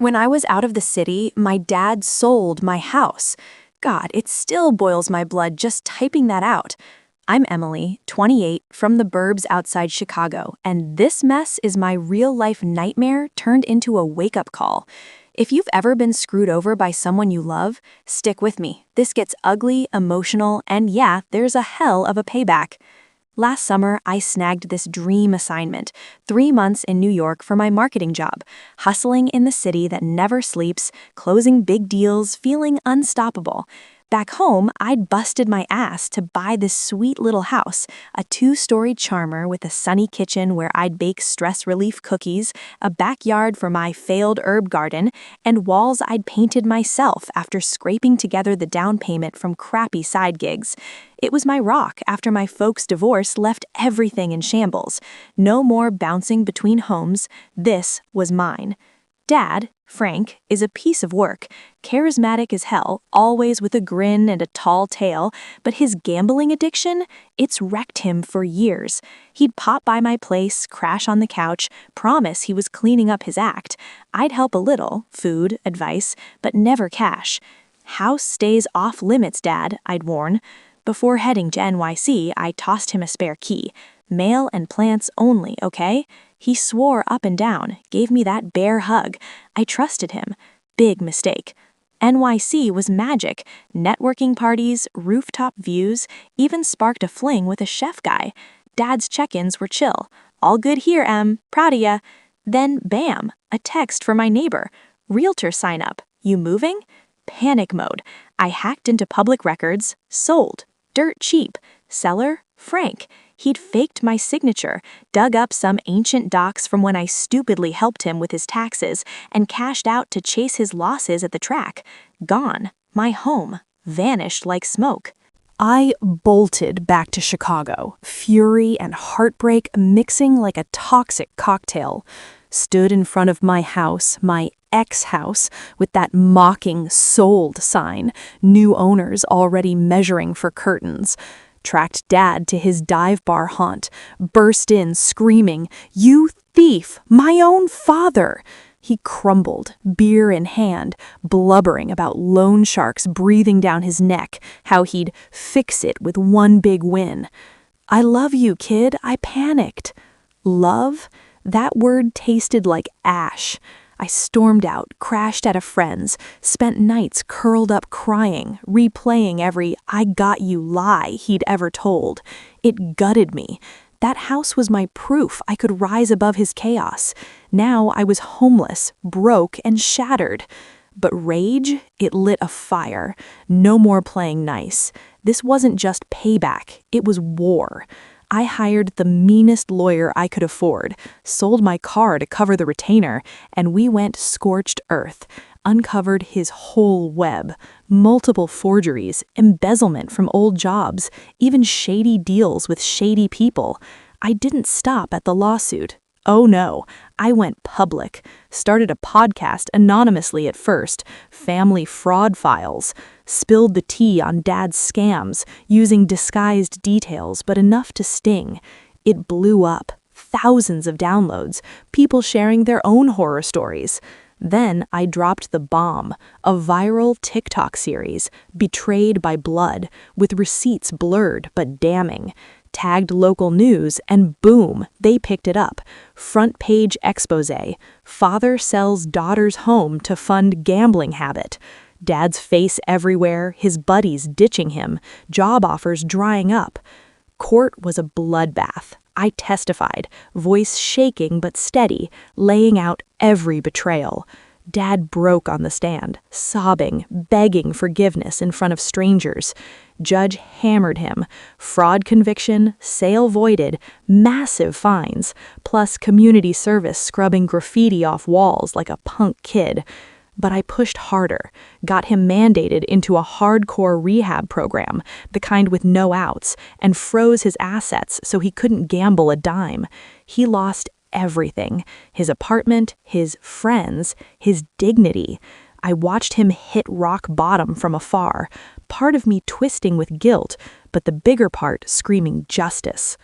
When I was out of the city, my dad sold my house. God, it still boils my blood just typing that out. I'm Emily, 28, from the burbs outside Chicago, and this mess is my real-life nightmare turned into a wake-up call. If you've ever been screwed over by someone you love, stick with me. This gets ugly, emotional, and yeah, there's a hell of a payback. Last summer, I snagged this dream assignment, 3 months in New York for my marketing job, hustling in the city that never sleeps, closing big deals, feeling unstoppable. Back home, I'd busted my ass to buy this sweet little house, a 2-story charmer with a sunny kitchen where I'd bake stress relief cookies, a backyard for my failed herb garden, and walls I'd painted myself after scraping together the down payment from crappy side gigs. It was my rock after my folks' divorce left everything in shambles. No more bouncing between homes. This was mine. Dad, Frank, is a piece of work, charismatic as hell, always with a grin and a tall tale, but his gambling addiction, it's wrecked him for years. He'd pop by my place, crash on the couch, promise he was cleaning up his act. I'd help a little, food, advice, but never cash. House stays off limits, Dad, I'd warn. Before heading to NYC, I tossed him a spare key. Mail and plants only, okay? He swore up and down, gave me that bear hug. I trusted him. Big mistake. NYC was magic. Networking parties, rooftop views, even sparked a fling with a chef guy. Dad's check-ins were chill. All good here, Em. Proud of ya. Then, bam, a text from my neighbor. Realtor sign up. You moving? Panic mode. I hacked into public records. Sold. Dirt cheap. Seller? Frank. He'd faked my signature, dug up some ancient docs from when I stupidly helped him with his taxes, and cashed out to chase his losses at the track. Gone. My home. Vanished like smoke. I bolted back to Chicago, fury and heartbreak mixing like a toxic cocktail. Stood in front of my house, my ex-house, with that mocking sold sign, new owners already measuring for curtains. Tracked Dad to his dive bar haunt, burst in screaming, "You thief! My own father!" He crumbled, beer in hand, blubbering about loan sharks breathing down his neck, how he'd fix it with one big win. "I love you, kid," I panicked. Love? That word tasted like ash. I stormed out, crashed at a friend's, spent nights curled up crying, replaying every "I got you" lie he'd ever told. It gutted me. That house was my proof I could rise above his chaos. Now I was homeless, broke, and shattered. But rage, it lit a fire. No more playing nice. This wasn't just payback, it was war. I hired the meanest lawyer I could afford, sold my car to cover the retainer, and we went scorched earth, uncovered his whole web, multiple forgeries, embezzlement from old jobs, even shady deals with shady people. I didn't stop at the lawsuit. Oh no, I went public, started a podcast anonymously at first, Family Fraud Files, spilled the tea on Dad's scams, using disguised details but enough to sting. It blew up, thousands of downloads, people sharing their own horror stories. Then I dropped the bomb, a viral TikTok series, Betrayed by Blood, with receipts blurred but damning. Tagged local news, and boom, they picked it up. Front page expose. Father sells daughter's home to fund gambling habit. Dad's face everywhere, his buddies ditching him, job offers drying up. Court was a bloodbath. I testified, voice shaking but steady, laying out every betrayal. Dad broke on the stand, sobbing, begging forgiveness in front of strangers. Judge hammered him. Fraud conviction, sale voided, massive fines, plus community service scrubbing graffiti off walls like a punk kid. But I pushed harder, got him mandated into a hardcore rehab program, the kind with no outs, and froze his assets so he couldn't gamble a dime. He lost everything. His apartment, his friends, his dignity. I watched him hit rock bottom from afar, part of me twisting with guilt, but the bigger part screaming justice.